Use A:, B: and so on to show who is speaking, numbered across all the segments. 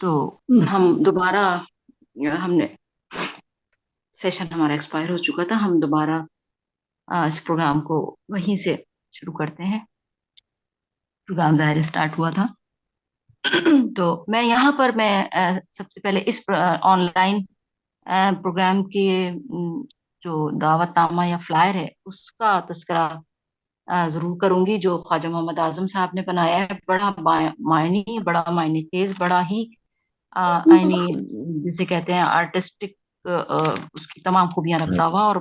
A: تو ہم دوبارہ ہم نے سیشن ہمارا ایکسپائر ہو چکا تھا، ہم دوبارہ اس پروگرام کو وہیں سے شروع کرتے ہیں۔ پروگرام ظاہر اسٹارٹ ہوا تھا تو میں یہاں پر سب سے پہلے اس آن لائن پروگرام کے جو دعوت نامہ یا فلائر ہے اس کا تذکرہ ضرور کروں گی، جو خواجہ محمد اعظم صاحب نے بنایا ہے۔ بڑا بڑا معنی خیز، بڑا ہی یعنی جسے کہتے ہیں آرٹسٹک، اس کی تمام خوبیاں رکھتا ہوا، اور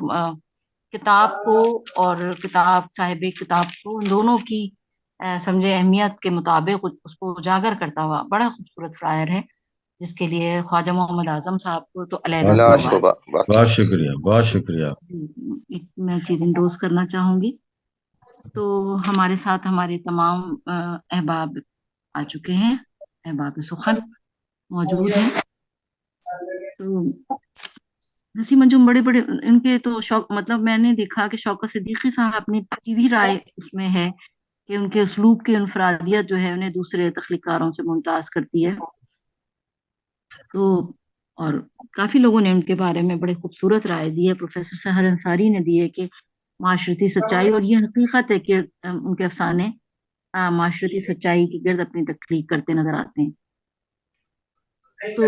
A: کتاب کو اور کتاب صاحب کتاب کو دونوں کی سمجھے اہمیت کے مطابق اس کو اجاگر کرتا ہوا بڑا خوبصورت فلائر ہے، جس کے لیے خواجہ محمد اعظم صاحب کو تو علیحدہ
B: اعلیٰ
A: صلوات۔
B: شعبہ باقی
C: بہت شکریہ، بہت شکریہ۔
A: میں چیز انڈوز کرنا چاہوں گی۔ تو ہمارے ساتھ ہمارے تمام احباب آ چکے ہیں، احباب سخن موجود ہیں۔ تو نسیم انجم بڑے بڑے ان کے تو شوق، مطلب میں نے دیکھا کہ شوکت صدیقی صاحب اپنی کی بھی رائے اس میں ہے کہ ان کے اسلوب کی انفرادیت جو ہے انہیں دوسرے تخلیقاروں سے ممتاز کرتی ہے۔ تو اور کافی لوگوں نے ان کے بارے میں بڑے خوبصورت رائے دی ہے۔ پروفیسر سحر انصاری نے دی ہے کہ معاشرتی سچائی، اور یہ حقیقت ہے کہ ان کے افسانے معاشرتی سچائی کی گرد اپنی تخلیق کرتے نظر آتے ہیں۔ تو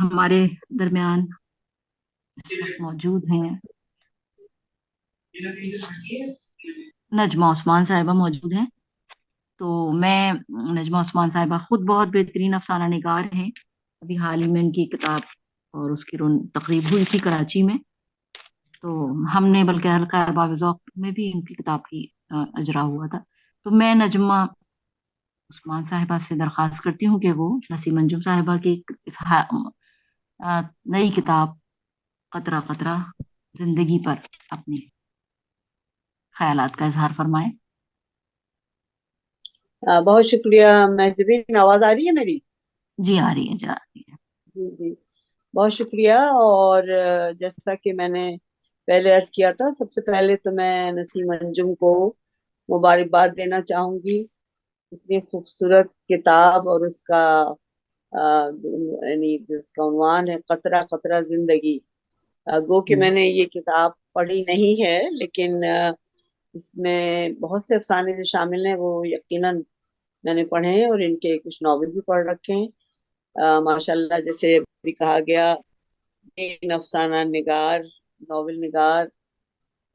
A: ہمارے درمیان اس وقت موجود ہیں نجمہ عثمان صاحبہ موجود ہیں۔ تو میں نجمہ عثمان صاحبہ خود بہت بہترین افسانہ نگار ہیں، ابھی حال ہی میں ان کی کتاب اور اس کی تقریب ہوئی تھی کراچی میں، تو ہم نے بلکہ حلقہ ارباب ذوق میں بھی ان کی کتاب کی اجرا ہوا تھا۔ تو میں نجمہ عثمان صاحبہ سے درخواست کرتی ہوں کہ وہ نسیم انجم صاحبہ کی نئی کتاب قطرہ قطرہ زندگی پر اپنے خیالات کا اظہار فرمائیں۔
D: بہت شکریہ مہجبین، آواز آ رہی ہے میری؟
A: جی آ رہی ہے، جا رہی ہے۔
D: جی جی، بہت شکریہ۔ اور جیسا کہ میں نے پہلے عرض کیا تھا، سب سے پہلے تو میں نسیم انجم کو مبارکباد دینا چاہوں گی، اتنی خوبصورت کتاب، اور اس کا یعنی جس کا عنوان ہے قطرہ قطرہ زندگی۔ گو کہ میں نے یہ کتاب پڑھی نہیں ہے، لیکن اس میں بہت سے افسانے جو شامل ہیں وہ یقیناً میں نے پڑھے ہیں، اور ان کے کچھ ناول بھی پڑھ رکھے ہیں۔ ماشاءاللہ، جیسے بھی کہا گیا، افسانہ نگار، ناول نگار،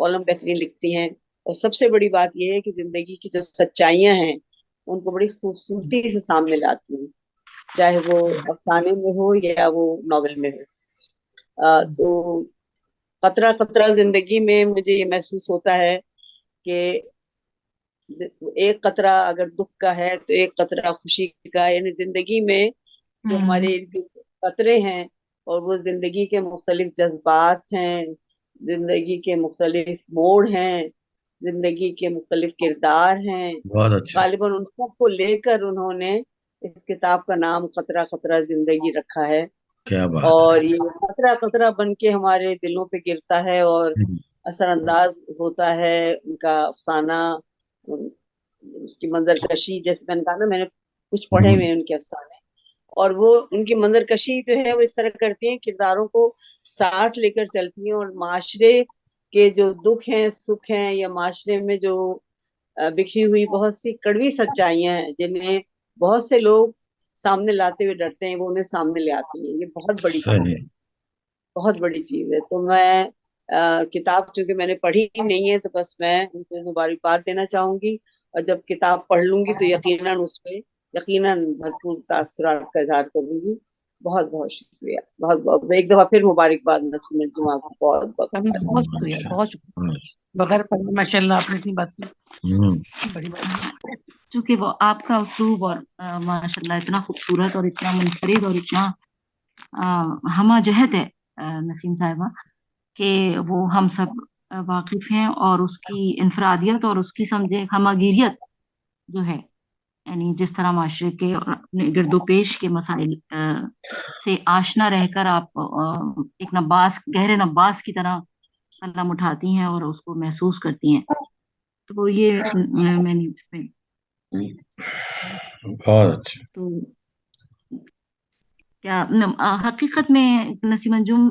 D: کالم بہترین لکھتی ہیں، اور سب سے بڑی بات یہ ہے کہ زندگی کی جو سچائیاں ہیں ان کو بڑی خوبصورتی سے سامنے لاتی ہیں، چاہے وہ افسانے میں ہو یا وہ ناول میں ہو۔ تو قطرہ قطرہ زندگی میں مجھے یہ محسوس ہوتا ہے کہ ایک قطرہ اگر دکھ کا ہے تو ایک قطرہ خوشی کا، یعنی زندگی میں جو ہمارے قطرے ہیں، اور وہ زندگی کے مختلف جذبات ہیں، زندگی کے مختلف موڑ ہیں، زندگی کے مختلف کردار ہیں،
C: بہت اچھا،
D: غالباً ان سب کو لے کر انہوں نے اس کتاب کا نام قطرہ قطرہ زندگی رکھا ہے۔
C: کیا بات
D: اور یہ قطرہ قطرہ بن کے ہمارے دلوں پہ گرتا ہے اور
C: ہے۔
D: اثر انداز ہوتا ہے ان کا افسانہ، اس کی منظر کشی، جیسے میں نے کہا نا، میں نے کچھ پڑھے ہوئے ہیں ان کے افسانے، اور وہ ان کی منظر کشی جو ہے وہ اس طرح کرتی ہیں، کرداروں کو ساتھ لے کر چلتی ہیں، اور معاشرے کے جو دکھ ہیں، سکھ ہیں، یا معاشرے میں جو بکھری ہوئی بہت سی کڑوی سچائیاں ہیں جنہیں بہت سے لوگ سامنے لاتے ہوئے ڈرتے ہیں، وہ انہیں سامنے لے آتی ہیں۔ یہ بہت بڑی چیز ہے،
C: صحیح۔
D: بہت بڑی چیز ہے۔ تو میں کتاب چونکہ میں نے پڑھی نہیں ہے، تو بس میں ان کو مبارکباد دینا چاہوں گی، اور جب کتاب پڑھ لوں گی تو یقیناً اس پہ یقیناً بھرپور تاثرات کا اظہار کروں گی۔ بہت بہت شکریہ، بہت بہت ایک دفعہ پھر مبارکباد نسیم الجمعہ کو، بہت بہت
E: بہت شکریہ، بہت شکریہ، بغیر پڑھے ماشاء اللہ آپ نے اتنی بات کی، بڑی بات۔
A: چونکہ وہ آپ کا اسلوب اور ماشاء اللہ اتنا خوبصورت اور اتنا منفرد اور اتنا ہمہ جہت ہے نسیم صاحبہ، کہ وہ ہم سب واقف ہیں، اور اس کی انفرادیت اور اس کی سمجھے ہمہ گیریت جو ہے، یعنی جس طرح معاشرے کے اور اپنے گرد و پیش کے مسائل سے آشنا رہ کر آپ ایک نباس، گہرے نباس کی طرح قلم اٹھاتی ہیں اور اس کو محسوس کرتی ہیں۔ تو یہ میں نے اس میں
C: بہت اچھا۔
A: تو क्या हकीकत में नसीम अंजुम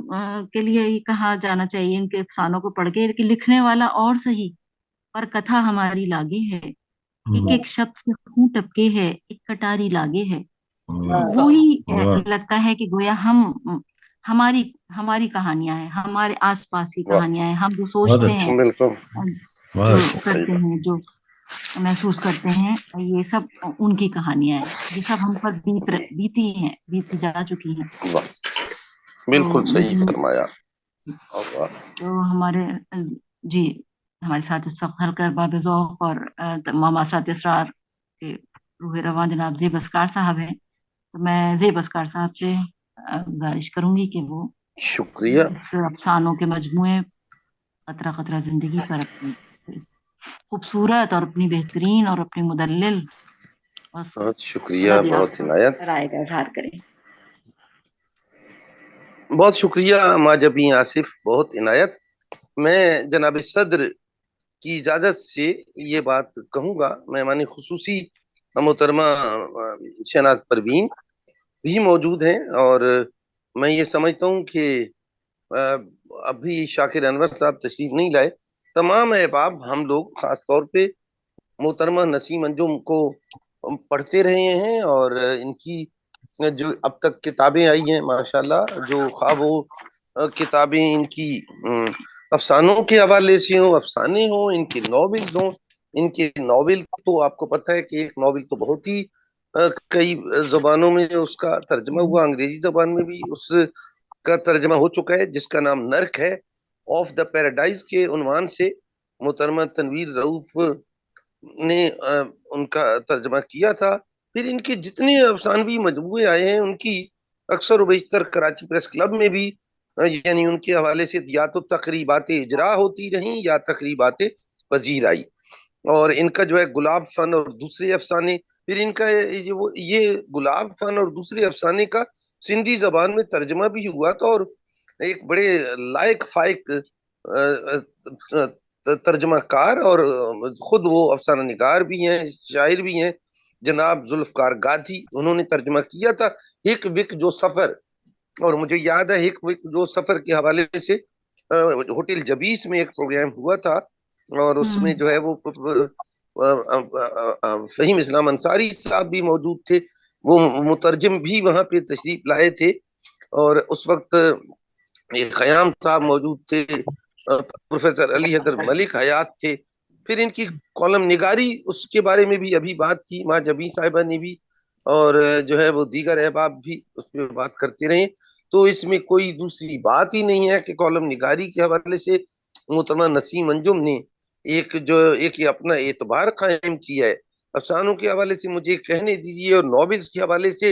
A: के लिए ही कहा जाना चाहिए इनके अफसानों को पढ़ के कि लिखने वाला और सही, पर कथा हमारी लागे है, एक एक शब्द से खून टपके है, एक कटारी लागे है। वो ही लगता है कि गोया हमारी हमारी कहानियां हैं, हमारे आसपास की कहानियां हैं, हम जो सोचते हैं, जो करते हैं, जो महसूस करते हैं, ये सब उनकी कहानियां हैं, ये सब हम पर बीती जा चुकी हैं।
B: बिल्कुल
A: तो
B: सही फरमाया।
A: तो जी हमारे साथ इस वक्त हल्का बाब ज़ौक़ और मामा साथ इसरार के रूह रवां जनाब ज़ेब अस्कार साहब हैं। तो मैं ज़ेब अस्कार साहब से गुजारिश करूंगी कि वो
B: शुक्रिया।
A: इस अफसानों के मजमूए कतरा कतरा जिंदगी पर अपनी खूबसूरत और अपनी बेहतरीन और अपनी मुदल्लिल
B: बहुत शुक्रिया, बहुत इनायत,
A: राय का इजहार करें।
B: बहुत शुक्रिया माजबी आसिफ, बहुत इनायत। मैं जनाब सदर की इजाजत से ये बात कहूंगा। मेहमान खुसूसी मोहतरमा शहनाज परवीन भी मौजूद हैं, और मैं ये समझता हूँ कि अभी शाकिर अनवर साहब तशरीफ नहीं लाए। तमाम अहबाब हम लोग खास तौर पे मोहतरमा नसीम अंजुम को पढ़ते रहे हैं, और इनकी जो अब तक किताबें आई हैं माशाल्लाह, जो ख्वाब वो किताबें इनकी अफसानों के हवाले से हों, अफसाने हों, इनके नॉवेल्स हों। इनके नॉवेल तो आपको पता है कि एक नॉवेल तो बहुत ही कई जुबानों में उसका तर्जमा हुआ, अंग्रेजी जबान में भी उसका तर्जमा हो चुका है, जिसका नाम नर्क है, ऑफ द पैराडाइज के उन्वान से मोहतरमा तनवीर रऊफ ने उनका तर्जमा किया था। फिर इनके जितने अफसानवी मजमूए आए हैं, उनकी अक्सर बेशतर कराची प्रेस क्लब में भी यानी उनके हवाले से या तो तकरीबात इजरा होती रहीं या तकरीबात वजीर आई। और इनका जो है गुलाब फन और दूसरे अफसाने, फिर इनका ये गुलाब फन और दूसरे अफसाने का सिंधी जबान में तर्जमा भी हुआ था, और एक बड़े लायक फायक तर्जमाकार और खुद वो अफसाना निगार भी हैं, शायर भी हैं, जनाब जुल्फकार गाजी। उन्होंने तर्जमा किया था हिक विक जो सफर, और मुझे याद है हिक विक जो सफर के हवाले से होटल जबीस में एक प्रोग्राम हुआ था, और उसमें जो है वो फहीम इस्लाम अंसारी साहब भी मौजूद थे, वो मुतरजम भी वहां पे तशरीफ लाए थे, और उस वक्त ये खयाम साहब मौजूद थे, प्रोफेसर अली हैदर मलिक हयात थे। फिर इनकी कॉलम निगारी, उसके बारे में भी अभी बात की माँ जबी साहिबा ने भी, और जो है वो दीगर अहबाब भी उस पर बात करते रहे। तो इसमें कोई दूसरी बात ही नहीं है कि कॉलम निगारी के हवाले से मोहतरमा नसीम अंजुम ने एक अपना एतबार कायम किया है। अफसानों के हवाले से मुझे कहने दीजिए, और नॉवेल्स के हवाले से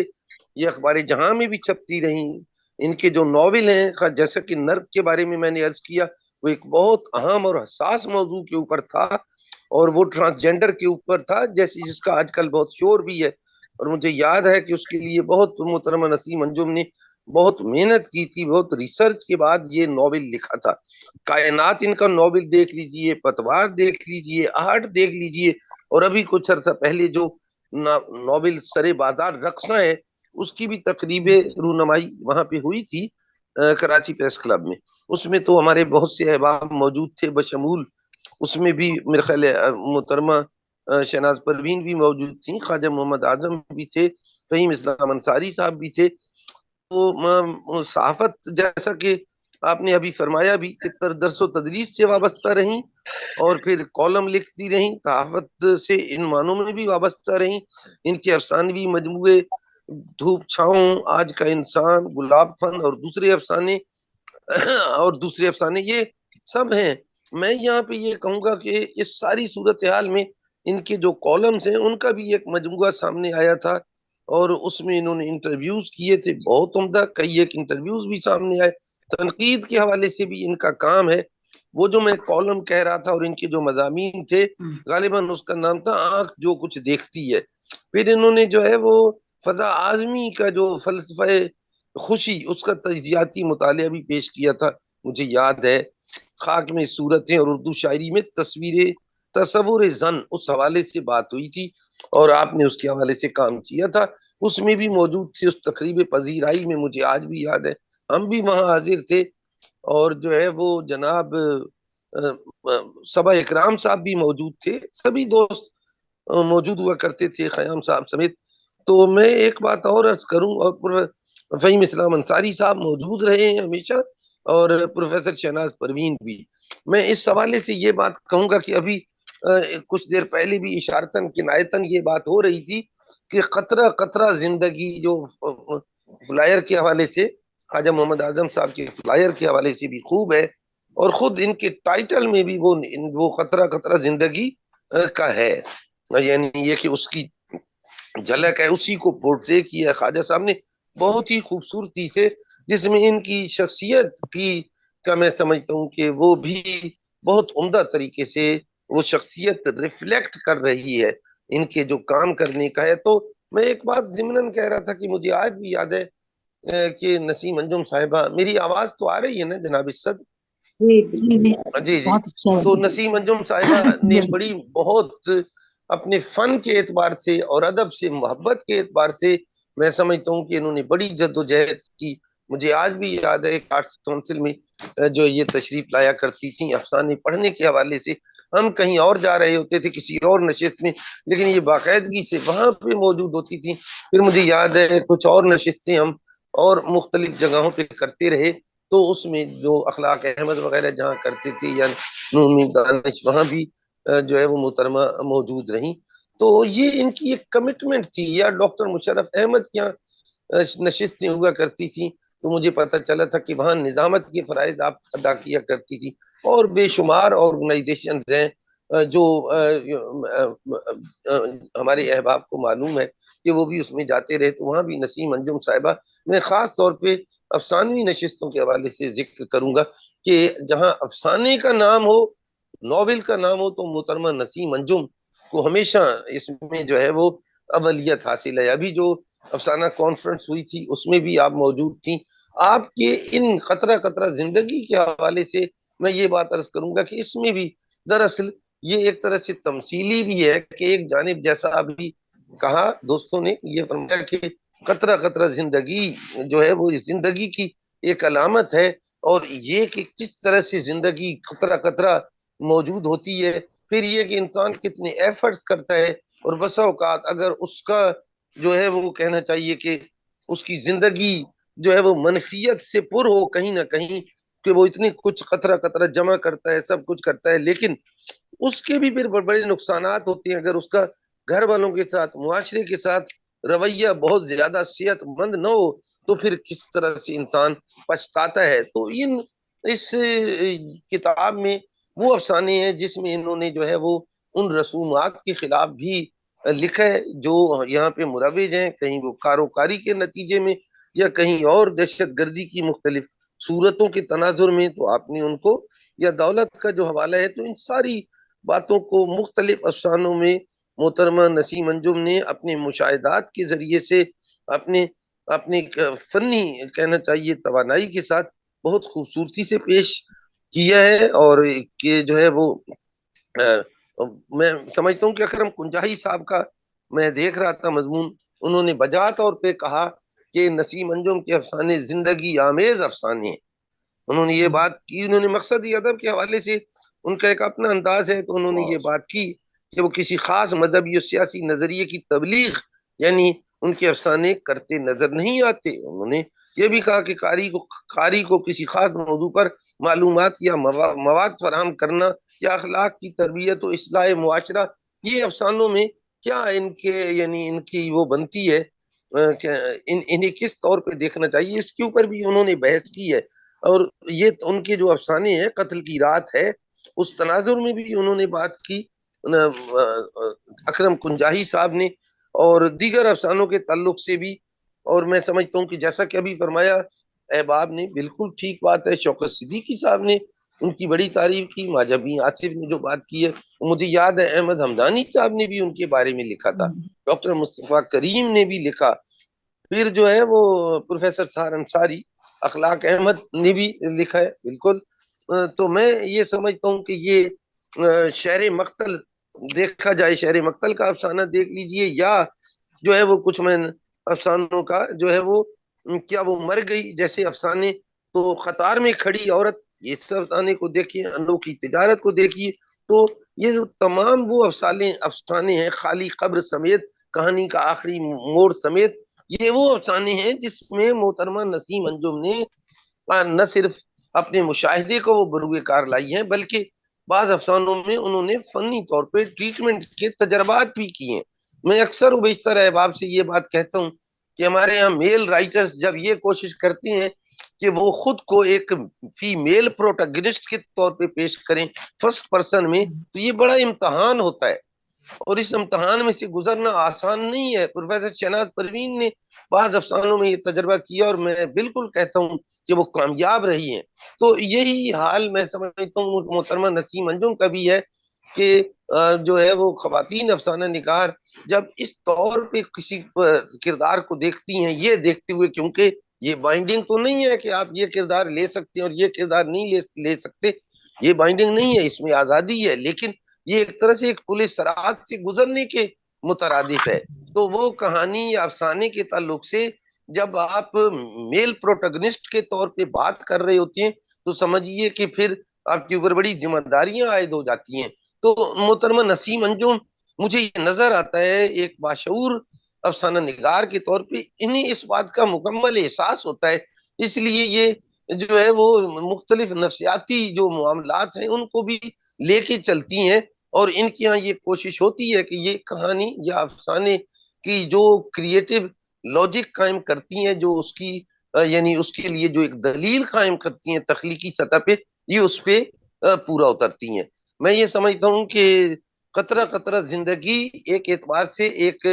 B: ये अखबार जहां में भी छपती रही। इनके जो नॉवेल हैं, जैसा कि नर्क के बारे में मैंने अर्ज किया, वो एक बहुत अहम और हसास मौजू के ऊपर था, और वो ट्रांसजेंडर के ऊपर था, जैसे जिसका आजकल बहुत शोर भी है। और मुझे याद है कि उसके लिए बहुत मोहतरमा नसीम अंजुम ने बहुत मेहनत की थी, बहुत रिसर्च के बाद ये नॉवेल लिखा था। कायनात इनका नॉवेल देख लीजिए, पतवार देख लीजिए, आहट देख लीजिए, और अभी कुछ अर्सा पहले जो नॉवेल सरे बाजार रक्सा है, उसकी भी तकरीब रूनमाई वहां पे हुई थी कराची प्रेस क्लब में। उसमें तो हमारे बहुत से अहबाब मौजूद थे, बशमूल उसमें भी मेरे ख्याल मोहतरमा शहनाज परवीन भी मौजूद थी, ख्वाजा मोहम्मद आजम भी थे, फहीम इस्लाम अंसारी साहब भी थे। तो सहाफत, जैसा कि आपने अभी फरमाया भी कि दरसो तदरीस से वाबस्ता रहीं, और फिर कॉलम लिखती रहीं, सहाफत से इन मानों में भी वाबस्ता रहीं। इनके अफसानवी मजमूए धूप छाँव, आज का इंसान, गुलाब फन और दूसरे अफसाने ये सब हैं। मैं यहाँ पे ये कहूंगा कि इस सारी सूरत हाल में इनके जो कॉलम्स हैं, उनका भी एक मजमूआ सामने आया था, और उसमें इन्होंने इंटरव्यूज किए थे, बहुत उम्दा, कई एक इंटरव्यूज भी सामने आए। तनकीद के हवाले से भी इनका काम है। वो जो मैं कॉलम कह रहा था और इनके जो मजामीन थे, गालिबन उसका नाम था आंख जो कुछ देखती है। फिर इन्होंने जो है वो फजा आजमी का जो फलसफा खुशी, उसका तजियाती मुतालिया भी पेश किया था। मुझे याद है खाक में सूरतें और उर्दू शायरी में तस्वीरें, तस्वुर जन, उस हवाले से बात हुई थी। اور آپ نے اس کے حوالے سے کام کیا تھا، اس میں بھی موجود تھے، اس تقریب پذیرائی میں مجھے آج بھی یاد ہے ہم بھی وہاں حاضر تھے، اور جو ہے وہ جناب صبا اکرام صاحب بھی موجود تھے، سبھی دوست موجود ہوا کرتے تھے خیام صاحب سمیت۔ تو میں ایک بات اور عرض کروں، اور فہیم اسلام انصاری صاحب موجود رہے ہیں ہمیشہ، اور پروفیسر شہناز پروین بھی۔ میں اس حوالے سے یہ بات کہوں گا کہ ابھی کچھ دیر پہلے بھی اشارتاً کنایتاً یہ بات ہو رہی تھی کہ قطرہ قطرہ زندگی جو فلائر کے حوالے سے، خواجہ محمد اعظم صاحب کے فلائر کے حوالے سے بھی خوب ہے، اور خود ان کے ٹائٹل میں بھی وہ قطرہ قطرہ زندگی کا ہے، یعنی یہ کہ اس کی جھلک ہے، اسی کو پورٹرے کیا ہے خواجہ صاحب نے بہت ہی خوبصورتی سے، جس میں ان کی شخصیت کی کا میں سمجھتا ہوں کہ وہ بھی بہت عمدہ طریقے سے وہ شخصیت ریفلیکٹ کر رہی ہے ان کے جو کام کرنے کا ہے۔ تو میں ایک بات ضمناً کہہ رہا تھا کہ مجھے آج بھی یاد ہے کہ نسیم انجم صاحبہ، میری آواز تو آ رہی ہے نا جناب اسد؟
D: جی
E: جی جی،
D: بالکل
B: جی جی،
E: بہت اچھا
B: تو نسیم انجم صاحبہ نے
E: ہے۔
B: بڑی بہت اپنے فن کے اعتبار سے اور ادب سے محبت کے اعتبار سے میں سمجھتا ہوں کہ انہوں نے بڑی جد و جہد کی۔ مجھے آج بھی یاد ہے کہ آرٹس کونسل میں جو یہ تشریف لایا کرتی تھیں افسانے پڑھنے کے حوالے سے، ہم کہیں اور جا رہے ہوتے تھے کسی اور نشست میں، لیکن یہ باقاعدگی سے وہاں پہ موجود ہوتی تھیں۔ پھر مجھے یاد ہے کچھ اور نشستیں ہم اور مختلف جگہوں پہ کرتے رہے، تو اس میں جو اخلاق احمد وغیرہ جہاں کرتے تھے یا نور دانش، وہاں بھی جو ہے وہ محترمہ موجود رہیں۔ تو یہ ان کی ایک کمٹمنٹ تھی، یا ڈاکٹر مشرف احمد کیا نشستیں ہوا کرتی تھیں، تو مجھے پتہ چلا تھا کہ وہاں نظامت کے فرائض آپ ادا کیا کرتی تھی، اور بے شمار آرگنائزیشنز ہیں جو ہمارے احباب کو معلوم ہے کہ وہ بھی اس میں جاتے رہے۔ تو وہاں بھی نسیم انجم صاحبہ، میں خاص طور پہ افسانوی نشستوں کے حوالے سے ذکر کروں گا کہ جہاں افسانے کا نام ہو، ناول کا نام ہو، تو محترمہ نسیم انجم کو ہمیشہ اس میں جو ہے وہ اولیت حاصل ہے۔ ابھی جو افسانہ کانفرنس ہوئی تھی اس میں بھی آپ موجود تھیں۔ آپ کے ان قطرہ قطرہ زندگی کے حوالے سے میں یہ بات عرض کروں گا کہ اس میں بھی دراصل یہ ایک طرح سے تمثیلی بھی ہے کہ ایک جانب جیسا ابھی کہا دوستوں نے یہ فرمایا کہ قطرہ قطرہ زندگی جو ہے وہ زندگی کی ایک علامت ہے، اور یہ کہ کس طرح سے زندگی قطرہ قطرہ موجود ہوتی ہے، پھر یہ کہ انسان کتنے ایفرٹس کرتا ہے، اور بسا اوقات اگر اس کا جو ہے وہ کہنا چاہیے کہ اس کی زندگی جو ہے وہ منفیت سے پر ہو کہیں نہ کہیں، کہ وہ اتنی کچھ قطرہ قطرہ جمع کرتا ہے، سب کچھ کرتا ہے، لیکن اس کے بھی پھر بڑے نقصانات ہوتے ہیں اگر اس کا گھر والوں کے ساتھ، معاشرے کے ساتھ رویہ بہت زیادہ صحت مند نہ ہو، تو پھر کس طرح سے انسان پچھتاتا ہے۔ تو اس کتاب میں وہ افسانے ہیں جس میں انہوں نے جو ہے وہ ان رسومات کے خلاف بھی لکھا ہے جو یہاں پہ مروج ہیں، کہیں وہ کاروکاری کے نتیجے میں یا کہیں اور دہشت گردی کی مختلف صورتوں کے تناظر میں، تو آپ نے ان کو، یا دولت کا جو حوالہ ہے، تو ان ساری باتوں کو مختلف افسانوں میں محترمہ نسیم انجم نے اپنے مشاہدات کے ذریعے سے اپنے فنی کہنا چاہیے توانائی کے ساتھ بہت خوبصورتی سے پیش کیا ہے۔ اور کہ جو ہے وہ میں سمجھتا ہوں کہ اکرم کنجاہی صاحب کا میں دیکھ رہا تھا مضمون، انہوں نے بجا طور پہ کہا کہ نسیم انجم کے افسانے زندگی آمیز افسانے ہیں۔ انہوں نے یہ بات کی، انہوں نے مقصدی ادب کے حوالے سے ان کا ایک اپنا انداز ہے، تو انہوں نے یہ بات کی کہ وہ کسی خاص مذہبی اور سیاسی نظریے کی تبلیغ یعنی ان کے افسانے کرتے نظر نہیں آتے۔ انہوں نے یہ بھی کہا کہ قاری کو کسی خاص موضوع پر معلومات یا مواد فراہم کرنا، یا اخلاق کی تربیت و اصلاح معاشرہ، یہ افسانوں میں کیا ان کے یعنی ان کی وہ بنتی ہے، انہیں کس طور پہ دیکھنا چاہیے، اس کے اوپر بھی انہوں نے بحث کی ہے۔ اور یہ ان کے جو افسانے ہیں، قتل کی رات ہے، اس تناظر میں بھی انہوں نے بات کی اکرم کنجاہی صاحب نے، اور دیگر افسانوں کے تعلق سے بھی۔ اور میں سمجھتا ہوں کہ جیسا کہ ابھی فرمایا احباب نے، بالکل ٹھیک بات ہے، شوکت صدیقی صاحب نے ان کی بڑی تعریف کی، ماجبی آصف نے جو بات کی ہے، مجھے یاد ہے احمد حمدانی صاحب نے بھی ان کے بارے میں لکھا تھا، ڈاکٹر مصطفیٰ کریم نے بھی لکھا، پھر جو ہے وہ پروفیسر سہار انصاری اخلاق احمد نے بھی لکھا ہے، بالکل۔ تو میں یہ سمجھتا ہوں کہ یہ شہر مقتل देखा जाए शहर मक्तल का अफसाना देख लीजिए, या जो है वो कुछ मैं अफसानों का जो है वो क्या वो मर गई जैसे अफसाने, तो कतार में खड़ी औरत, ये सब अफसाने को देखिए, अनोखी तिजारत को देखिए। तो ये जो तमाम वो अफसाने अफसाने हैं, खाली कब्र समेत, कहानी का आखिरी मोड़ समेत, ये वो अफसाने हैं जिसमें मोहतरमा नसीम अंजुम ने न सिर्फ अपने मुशाहिदे को वो बरूए कार लाई है, बल्कि बाज अफसानों में उन्होंने फनी तौर पे ट्रीटमेंट के तजर्बात भी किए हैं। मैं अक्सर व बेशतर अहबाब से ये बात कहता हूँ कि हमारे यहाँ मेल राइटर्स जब ये कोशिश करते हैं कि वो खुद को एक फीमेल प्रोटैगनिस्ट के तौर पे पेश करें फर्स्ट पर्सन में, तो ये बड़ा इम्तहान होता है, और इस इम्तहान में से गुजरना आसान नहीं है। प्रोफेसर शहनाज परवीन ने बाज अफसानों में ये तजर्बा किया, और मैं बिल्कुल कहता हूँ कि वो कामयाब रही हैं। तो यही हाल मैं समझता हूँ मोहतरमा नसीम अंजुम का भी है कि जो है वो खवातीन अफसाना निगार जब इस तौर पे किसी किरदार को देखती हैं, ये देखते हुए, क्योंकि ये बाइंडिंग तो नहीं है कि आप ये किरदार ले सकते हैं और ये किरदार नहीं ले सकते, ये बाइंडिंग नहीं है, इसमें आजादी है, लेकिन ये एक तरह से एक पुलिस सराहत से गुजरने के मुतरादिफ है। तो वो कहानी या अफसाने के ताल्लुक से जब आप मेल प्रोटैगनिस्ट के तौर पे बात कर रहे होते हैं, तो समझिए कि फिर आपके ऊपर बड़ी जिम्मेदारियां आयद हो जाती हैं। तो मोहतरमा नसीम अंजुम, मुझे ये नजर आता है एक बाशऊर अफसाना निगार के तौर पे इन्हें इस बात का मुकम्मल एहसास होता है, इसलिए ये जो है वो मुख्तलिफ नफ्सियाती जो मामलात हैं उनको भी लेके चलती हैं, और इनके यहाँ ये कोशिश होती है कि ये कहानी या अफसाने की जो क्रिएटिव लॉजिक कायम करती हैं, जो उसकी यानी उसके लिए जो एक दलील कायम करती हैं तख्लीकी सतह पे, ये उस पे पूरा उतरती हैं। मैं ये समझता हूँ कि कतरा कतरा जिंदगी एक एतबार से एक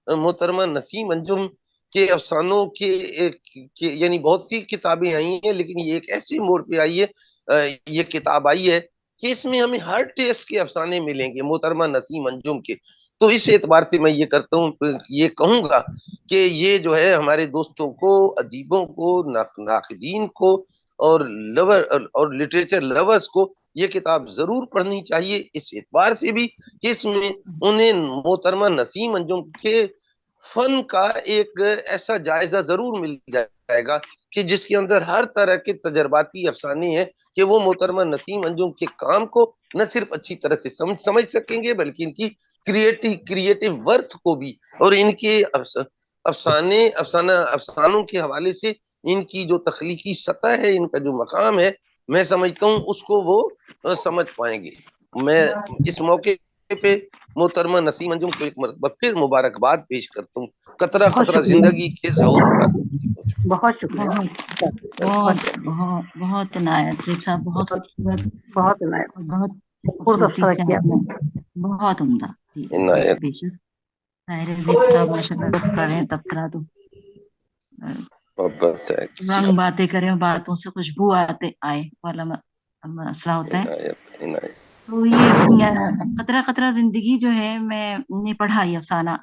B: मोहतरमा नसीम अंजुम के अफसानों के यानी बहुत सी किताबें आई हैं, लेकिन ये एक ऐसे मोड़ पे आई है, ये किताब आई है कि इसमें हमें हर टेस्ट के अफसाने मिलेंगे मोहतरमा नसीम अंजुम के। तो इस एतबार से मैं ये करता हूँ, ये कहूंगा कि ये जो है हमारे दोस्तों को, अदीबों को, नाक़दीन को और लवर और लिटरेचर लवर्स को ये किताब जरूर पढ़नी चाहिए, इस एतबार से भी कि इसमें उन्हें मोहतरमा नसीम अंजुम के फन का एक ऐसा जायजा जरूर मिल जाएगा कि जिसके अंदर हर तरह के तजर्बाती अफसाने हैं, कि वो मोहतरमा नसीम अंजुम के काम को न सिर्फ अच्छी तरह से समझ सकेंगे, बल्कि इनकी क्रिएटिव वर्थ को भी, और इनके अफसानों के हवाले से इनकी जो तख्लीकी सतह है, इनका जो मकाम है, मैं समझता हूँ उसको वो समझ पाएंगे। मैं इस मौके पे मोहतरमा नसीम अंजुम को एक मरतबा फिर मुबारकबाद पेश करता हूँ, कतरा कतरा जिंदगी के ज़हूर पर।
D: बहुत शुक्रिया।
A: बहुत बहुत बहुत इनायत साहब, बहुत खूबसूरत,
D: बहुत इनायत,
A: बहुत
D: बहुत अच्छा
A: खूबसूरती से
D: किया।
A: आपने, बहुत उम्दा। जी
B: इनायत
A: बेशक। ताहिर ज़ीब साहब माशाल्लाह कर रहे हैं तबसरा, तो
B: मोहब्बत है,
A: रंग बातें करें और बातों से खुशबू आते आए वाला मसला होता है।
B: इनायत इनायत।
A: तो ये कतरा कतरा जिंदगी जो है, मैंने पढ़ा ये अफसाना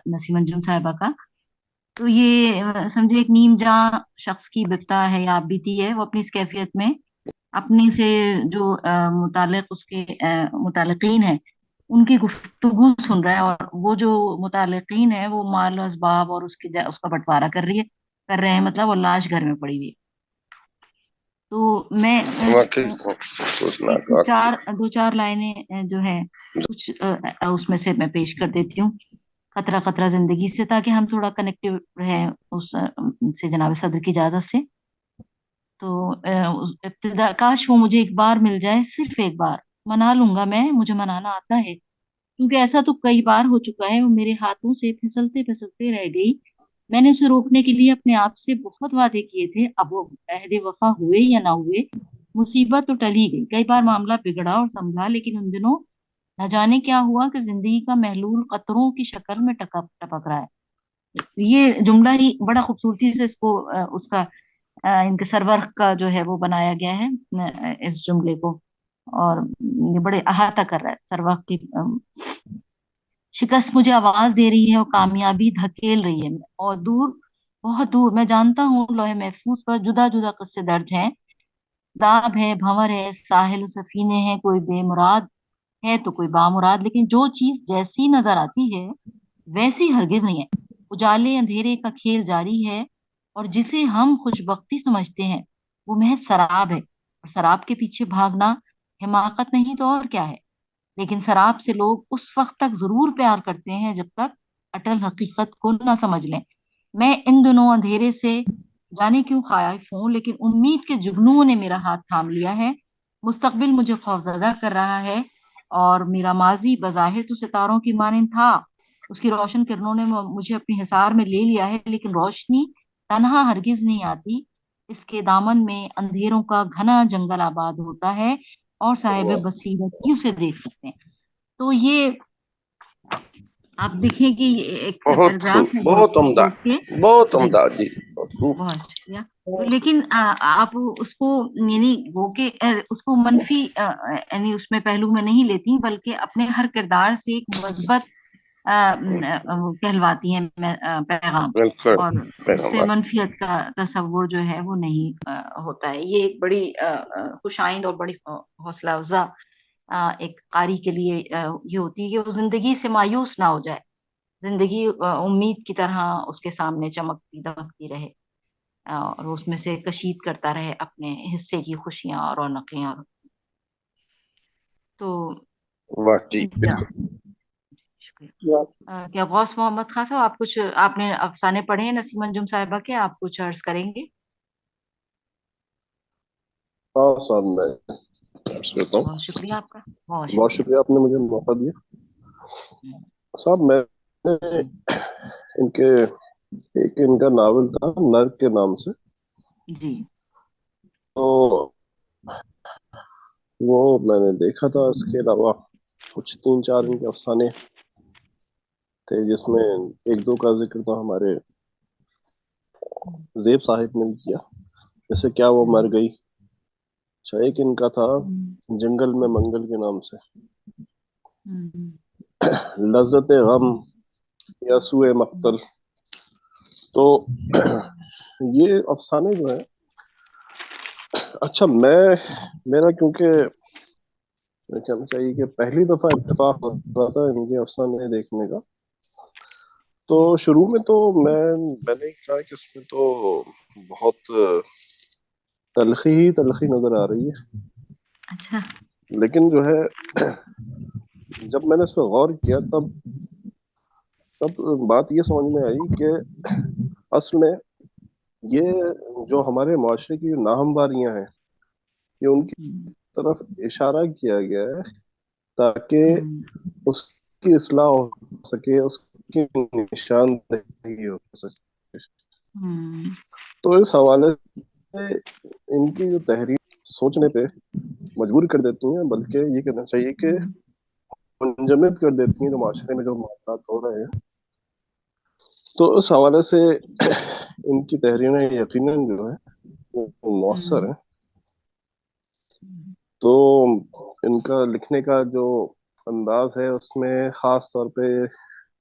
A: नसीम अंजुम साहिबा का। तो ये समझे एक नीम जां शख्स की बिपता है या बीती है, वो अपनी इस कैफियत में अपने से जो मुतालिक उसके मुतालिकीन है उनकी गुफ्तगू सुन रहा है, और वो जो मुतालिकीन है वो माल असबाब और उसका बंटवारा कर रहे हैं, मतलब वो लाश घर में पड़ी हुई है। तो मैं
B: वाकई
A: एक दो चार लाइनें जो है कुछ उसमें से मैं पेश कर देती हूँ कतरा कतरा जिंदगी से, ताकि हम थोड़ा कनेक्टिव रहे उस से, जनाब सदर की इजाजत से। तो इब्तिदा काश वो मुझे एक बार मिल जाए, सिर्फ एक बार मना लूंगा मैं, मुझे मनाना आता है, क्योंकि ऐसा तो कई बार हो चुका है, वो मेरे हाथों से फिसलते फिसलते रह गई। मैंने उसे रोकने के लिए अपने आप से बहुत वादे किए थे, अब वो अहद वफा हुए या ना हुए, मुसीबत तो टल ही गई। कई बार मामला बिगड़ा और संभला, लेकिन उन दिनों न जाने क्या हुआ कि जिंदगी का महलूल कतरों की शक्ल में टपक रहा है। ये जुमला ही बड़ा खूबसूरती से इसको उसका इनके सरवर का जो है वो बनाया गया है, इस जुमले को, और ये बड़े अहाता कर रहा है सरवर की। शिकस्त मुझे आवाज दे रही है और कामयाबी धकेल रही है, और दूर, बहुत दूर, मैं जानता हूँ लौहे महफूज पर जुदा जुदा किस्से दर्ज हैं। दाब है, भंवर है, साहिल सफीने हैं, कोई बेमुराद ہے تو کوئی بامراد، لیکن جو چیز جیسی نظر آتی ہے ویسی ہرگز نہیں ہے. اجالے اندھیرے کا کھیل جاری ہے، اور جسے ہم خوشبختی سمجھتے ہیں وہ محض سراب ہے. اور سراب کے پیچھے بھاگنا حماقت نہیں تو اور کیا ہے. لیکن سراب سے لوگ اس وقت تک ضرور پیار کرتے ہیں جب تک اٹل حقیقت کو نہ سمجھ لیں. میں ان دنوں اندھیرے سے جانے کیوں خائف ہوں، لیکن امید کے جگنوں نے میرا ہاتھ تھام لیا ہے. مستقبل مجھے خوفزدہ کر رہا ہے، اور میرا ماضی بظاہر تو ستاروں کی مانند تھا. اس کی روشن کرنوں نے مجھے اپنی حصار میں لے لیا ہے، لیکن روشنی تنہا ہرگز نہیں آتی. اس کے دامن میں اندھیروں کا گھنا جنگل آباد ہوتا ہے، اور صاحب بصیرت ہی اسے دیکھ سکتے ہیں. تو یہ آپ دیکھیں کہ یہ ایک
B: بہت خوب،
A: پیراگراف ہے
B: بہت عمدہ،
A: خوبصورت کے.
B: بہت
A: جی
B: عمدہ جی، بہت خوب.
A: بہت شکریہ. لیکن آپ اس کو یعنی وہ کہ اس کو منفی یعنی اس میں پہلو میں نہیں لیتی، بلکہ اپنے ہر کردار سے ایک مثبت کہلواتی ہیں پیغام،
B: بالکل
A: اور اس سے
B: پیغمبر.
A: منفیت کا تصور جو ہے وہ نہیں ہوتا ہے. یہ ایک بڑی خوش آئند اور بڑی حوصلہ افزا ایک قاری کے لیے یہ ہوتی ہے کہ وہ زندگی سے مایوس نہ ہو جائے. زندگی امید کی طرح اس کے سامنے چمکتی دمکتی رہے، اور اس میں سے کشید کرتا رہے اپنے حصے کی خوشیاں اور رونقیں. اور تو
B: واہ جی
A: کیا
B: بالکل.
A: شکریہ. کیا غوث محمد خان صاحب آپ نے افسانے پڑھے ہیں نسیم انجم صاحبہ کے؟ آپ کچھ عرض کریں گے؟
F: ہاں صاحب میں عرض کرتا
A: بہت
F: ہوں.
A: شکریہ آپ کا، بہت
F: بہت
A: شکریہ.
F: شکریہ آپ نے مجھے موقع دیا. صاحب میں نے ان کا ناول تھا نر کے نام سے،
A: جی
F: تو وہ میں نے دیکھا تھا. اس کے علاوہ کچھ 3-4 ان کے افسانے تھے جس میں ایک دو کا ذکر تو ہمارے زیب صاحب نے بھی کیا، جیسے کیا وہ مر گئی. اچھا ایک ان کا تھا جنگل میں منگل کے نام سے، لذت غم یا سوء مقتل. تو یہ افسانے جو ہیں، اچھا میرا کیونکہ کہنا چاہیے کہ پہلی دفعہ اتفاق ہو رہا تھا ان کے افسانے دیکھنے کا، تو شروع میں تو میں نے کہا کہ اس میں تو بہت تلخی نظر آ رہی ہے.
A: اچھا.
F: لیکن جو ہے جب میں نے اس پہ غور کیا تب بات یہ سمجھ میں آئی کہ اصل میں یہ جو ہمارے معاشرے کی ناہمواریاں ہیں، یہ ان کی طرف اشارہ کیا گیا ہے تاکہ اس کی اصلاح ہو سکے، اس کی نشاندہی ہو سکے. تو اس حوالے سے ان کی جو تحریر سوچنے پہ مجبور کر دیتی ہیں، بلکہ یہ کہنا چاہیے کہ منجمد کر دیتی ہیں جو معاشرے میں جو معاملات ہو رہے ہیں. تو اس حوالے سے ان کی تحریریں یقیناً جو ہے وہ مؤثر ہیں. تو ان کا لکھنے کا جو انداز ہے اس میں خاص طور پہ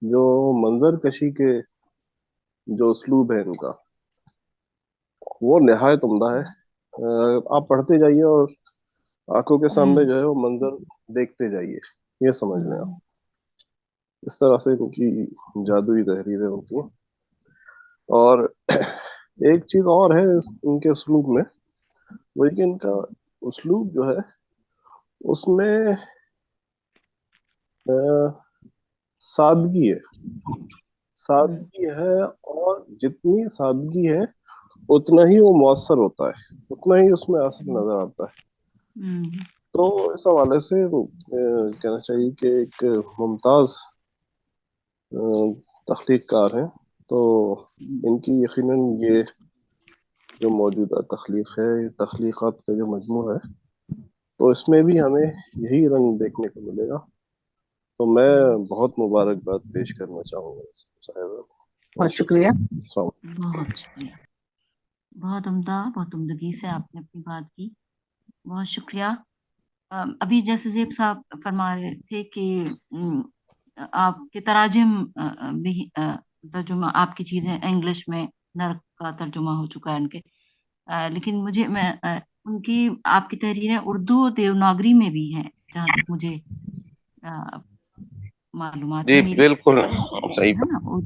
F: جو منظر کشی کے جو اسلوب ہے ان کا، وہ نہایت عمدہ ہے. آپ پڑھتے جائیے اور آنکھوں کے سامنے جو ہے وہ منظر دیکھتے جائیے، یہ سمجھ لیں آپ. اس طرح سے ان کی جادوئی تحریریں ہوتی ہیں. اور ایک چیز اور ہے ان کے اسلوب میں، وہ کہ ان کا اسلوب جو ہے اس میں سادگی ہے، اور جتنی سادگی ہے اتنا ہی وہ مؤثر ہوتا ہے، اتنا ہی اس میں اثر نظر آتا ہے. تو اس حوالے سے کہنا چاہیے کہ ایک ممتاز تخلیق کار ہیں. تو ان کی یقیناً یہ جو موجودہ تخلیق ہے، تخلیقات کا جو مجموعہ ہے، تو اس میں بھی ہمیں یہی رنگ دیکھنے کو ملے گا. تو میں بہت مبارکباد پیش کرنا چاہوں گا صاحب.
E: بہت شکریہ.
A: بہت شکریہ، بہت عمدہ، بہت عمدگی سے آپ نے اپنی بات کی. بہت شکریہ. ابھی جیسے زیب صاحب فرما رہے تھے کہ آپ کے تراجم بھی ترجمہ آپ کی چیزیں انگلش میں نرک کا ترجمہ ہو چکا ہے ان کے، لیکن ان کی آپ کی تحریریں اردو و دیوناگری میں بھی ہیں جہاں تک مجھے मालूमात
B: जी
A: है मेरी,
B: बिल्कुल सही
A: है ना, वो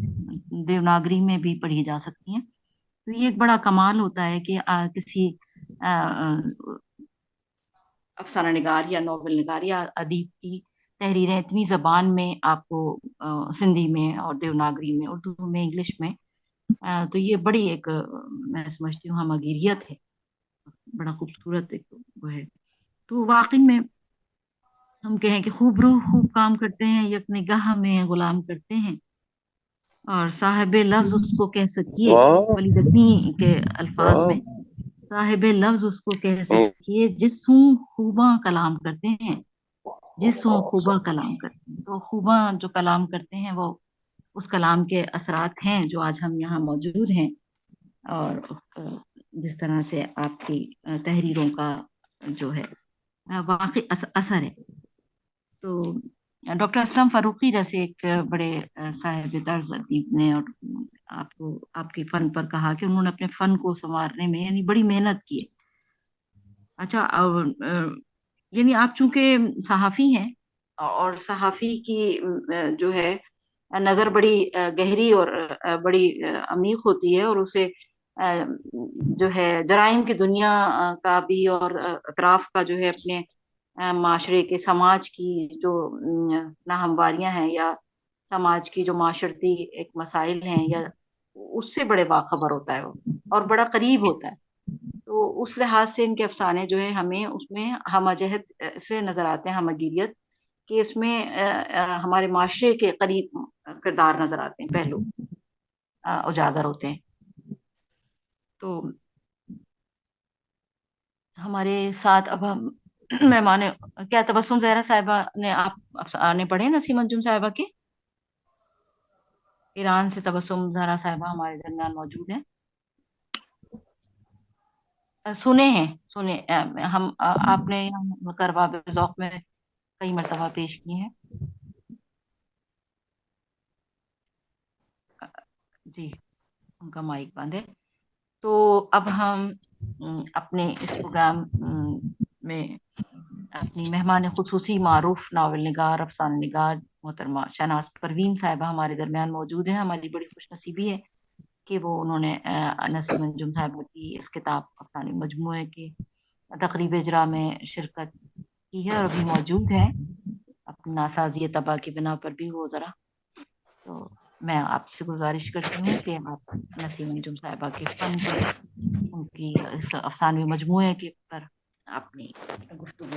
A: देवनागरी में भी पढ़ी जा सकती हैं। तो ये एक बड़ा कमाल होता है कि किसी अफसाना निगार या नॉवल निगार या अदीब की तहरीरें इतनी जबान में आपको सिंधी में और देवनागरी में, उर्दू में, इंग्लिश में, तो ये बड़ी एक मैं समझती हूँ हमगीरियत है, बड़ा खूबसूरत एक वो है। तो वाकई में हम कहें कि खूब रूह खूब काम करते हैं, यक निगाह में गुलाम करते हैं, और साहिबे लफ्ज उसको कह सकिए,
B: वाह
A: वली दखनी के अल्फाज
B: वाह
A: में साहिबे लफ्ज उसको कह सकिए, जिस्म खूबा कलाम करते हैं, जिस्म खूबा कलाम करते हैं। तो खूबा जो कलाम करते हैं वो उस कलाम के असरात हैं जो आज हम यहाँ मौजूद हैं, और जिस तरह से आपकी तहरीरों का जो है वाकई असर है। तो डॉक्टर असलम फरूकी जैसे एक बड़े साहिब तर्ज अदीब ने और आपको आपके फन पर कहा कि उन्होंने अपने फन को संवारने में यानी बड़ी मेहनत की है। अच्छा, यानी आप चूंकि सहाफ़ी हैं, और सहाफ़ी की जो है नज़र बड़ी गहरी और बड़ी अमीक होती है, और उसे जो है जराइम की दुनिया का भी और अतराफ का जो है अपने माशरे के समाज की जो नाहमवारियां हैं या समाज की जो माशरती एक मसाइल हैं या उससे बड़े बाखबर होता है वो, और बड़ा करीब होता है। तो उस लिहाज से इनके अफसाने जो है हमें उसमें हमजहत से नजर आते हैं, हमगीरियत कि इसमें हमारे माशरे के करीब किरदार नजर आते हैं, पहलू उजागर होते हैं। तो हमारे साथ अब हम मेहमान, क्या तबस्सुम जहरा साहिबा ने आप अफसाने पढ़े नसीम अंजुम साहिबा के? ईरान से तबस्सुम जहरा साहिबा हमारे दरमियान मौजूद हैं। सुने हैं, सुने हम आपने करवा ज़ौक़ में कई मरतबा पेश किए हैं। जी, उनका माइक बंद है। तो अब हम अपने इस प्रोग्राम में अपनी मेहमान खुसूसी मारूफ नावल निगार अफसाना निगार मोहतरमा शहनाज परवीन साहिबा हमारे दरमियान मौजूद है। हमारी बड़ी खुशनसीबी है कि वो उन्होंने नसीम अंजुम साहिबा की इस किताब अफसाने मजमूए के तकरीब इजरा में शिरकत की है और अभी मौजूद है। अपनी नासाजी तबाह की बिना पर भी वो ज़रा, तो मैं आपसे गुजारिश करती हूँ कि आप नसीम अंजुम साहिबा के फ़न पर, उनकी अफसानवी मजमूए के पर अपनी गुफ्तगू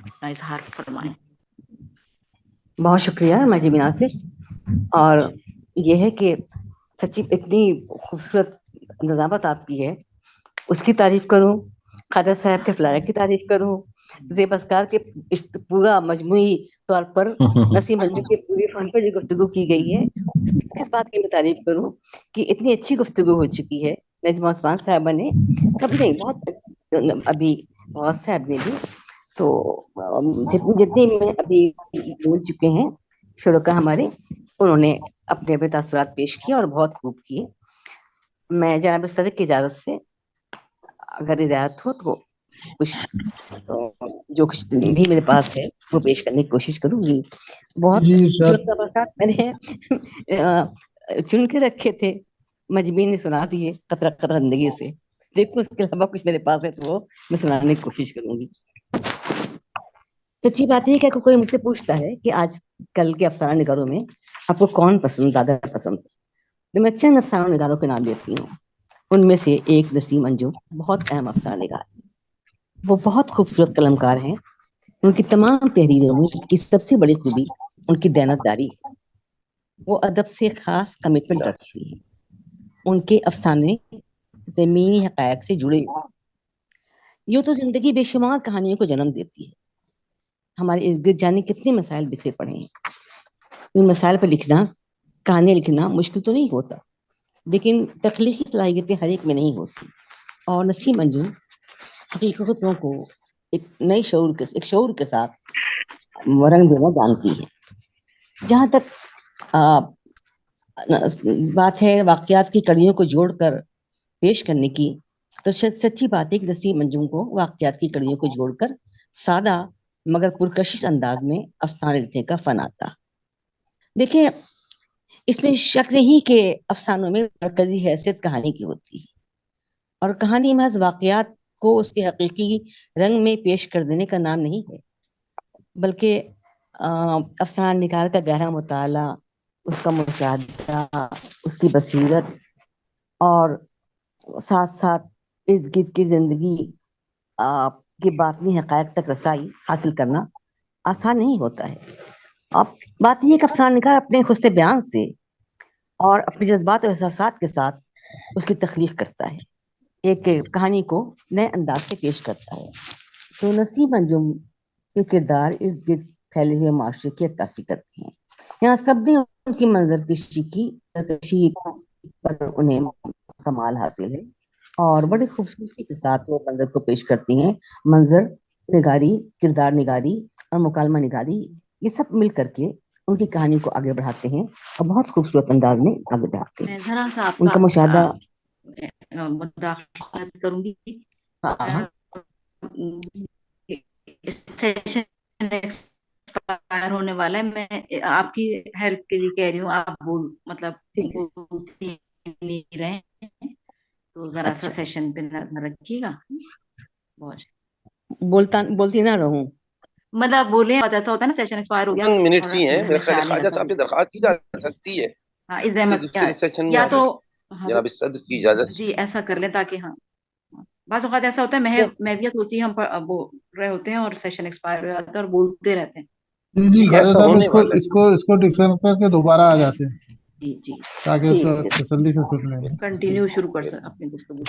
A: अपना इजहार फरमाएं।
G: बहुत शुक्रिया मजीब नासिर। और ये है कि सच्ची इतनी खूबसूरत नज़ामत आपकी है, उसकी तारीफ करूं, खादर साहब के फ्लायर की तारीफ करूं, ज़ेब अस्कार के इस पूरा मजमूई तौर पर नसीम अंजुम के पूरे फन पर जो गुफ्तगू की गई है, किस बात की मैं तारीफ करूं कि इतनी अच्छी गुफ्तगू हो चुकी है। नजमा उस्मान साहबा ने, सबने बहुत अभी बहुत साहब ने भी, तो जितने में अभी बोल चुके हैं शुरुका हमारे, उन्होंने अपने अपने तासुरात पेश किए और बहुत खूब किए। मैं जनाब सदक की इजाज़त से, अगर इजाज़त हो तो कुछ जो कुछ भी मेरे पास है वो पेश करने की कोशिश करूंगी। बहुत
C: जी
G: जो
C: सर।
G: तबसरात मैंने चुन के रखे थे, मजबी ने सुना दिए कतरा कतरा जिंदगी से। देखो उसके अलावा कुछ मेरे पास है तो वो मैं सुनाने की कोशिश करूंगी। सच्ची बात है कि कोई मुझसे पूछता है कि आज कल के अफसाना निगारों में आपको कौन पसंद, ज्यादा पसंद, तो मैं चंद अफसाना निगारों के नाम देती हूँ। उनमें से एक नसीम अंजुम बहुत अहम अफसाना निगार, वो बहुत खूबसूरत कलमकार हैं। उनकी तमाम तहरीरों में की सबसे बड़ी खूबी उनकी दयानतदारी है। वो अदब से खास कमिटमेंट रखती है। उनके अफसाने ज़मीनी हक़ायक़ से जुड़े, यूं तो जिंदगी बेशुमार कहानियों को जन्म देती है। हमारे इर्द गिर्द जाने कितने मसाइल बिखरे पड़े हैं। इन मसाइल पर लिखना, कहानी लिखना मुश्किल तो नहीं होता, लेकिन तख्लीकी सलाहियतें हर एक में नहीं होती। और नसीम अंजुम हकीकतों को एक नई शऊर के साथ रंग देना जानती है। जहाँ तक बात है वाक़यात की कड़ियों को जोड़कर पेश करने की, तो सच्ची बात है कि नसीम अंजुम को वाक़यात की कड़ियों को जोड़कर सादा मगर पुरकशिश अंदाज में अफसाने लिखने का फन आता। देखिए, इसमें शक नहीं कि अफसानों में मरकजी हैसियत कहानी की होती है, और कहानी महज वाकयात को उसके हकीकी रंग में पेश कर देने का नाम नहीं है, बल्कि अफसाना निगार का गहरा मुताला, उसका मुशाहदा, उसकी बसीरत, और साथ साथ इर्द गिर्द की जिंदगी की बातनी हकायक तक रसाई हासिल करना आसान नहीं होता है। अब बात यह है कि अफसाना निगार अपने खुद से बयान से और अपने जज्बात और एहसासात के साथ उसकी तख्लीक करता है, एक कहानी को नए अंदाज से पेश करता है। तो नसीम अंजुम के किरदार इर्द गिर्द फैले हुए माशरे की अक्कासी करते हैं। यहाँ सब ने उनकी मंजरकशी पर उन्हें कमाल हासिल है, और बड़ी खूबसूरती के साथ वो मंजर को पेश करती हैं। मंजर निगारी, किरदार निगारी और मुकालमा निगारी, ये सब मिल करके उनकी कहानी को आगे बढ़ाते हैं और बहुत खूबसूरत अंदाज में आगे बढ़ाते हैं।
A: मैं जरा सा आपका
G: उनका मुशाहदा
A: मुदाखलत करूंगी। सेशन एक्सपायर होने वाला है, मैं आपकी हेल्प के लिए कह रही हूँ, आप मतलब बोलती नहीं रहे, तो जरा सा सेशन पे नजर रखिएगा।
G: बोलती ना रहूं,
A: मतलब बोले, ऐसा होता है ना, सेशन एक्सपायर हो गया,
B: 10 मिनट्स ही हैं, मेरे ख्याल ख्वाजा साहब से दरखास्त की जा सकती है।
A: हाँ, इस दूसरे
B: सेशन में
A: या तो
B: जनाब सदर की इजाजत
A: जी ऐसा कर लें, ताकि हाँ बाज़ औक़ात ऐसा होता है महवियत होती है, हम बोल रहे होते हैं और सेशन एक्सपायर हो जाता है और बोलते रहते हैं।
H: जी ऐसा होने वाला है। इसको डिस्कस करके दोबारा आ जाते हैं
A: जी
H: ताकि उसको तसल्ली से सुन लें।
A: कंटिन्यू शुरू कर सकते अपनी गुफ्तगू।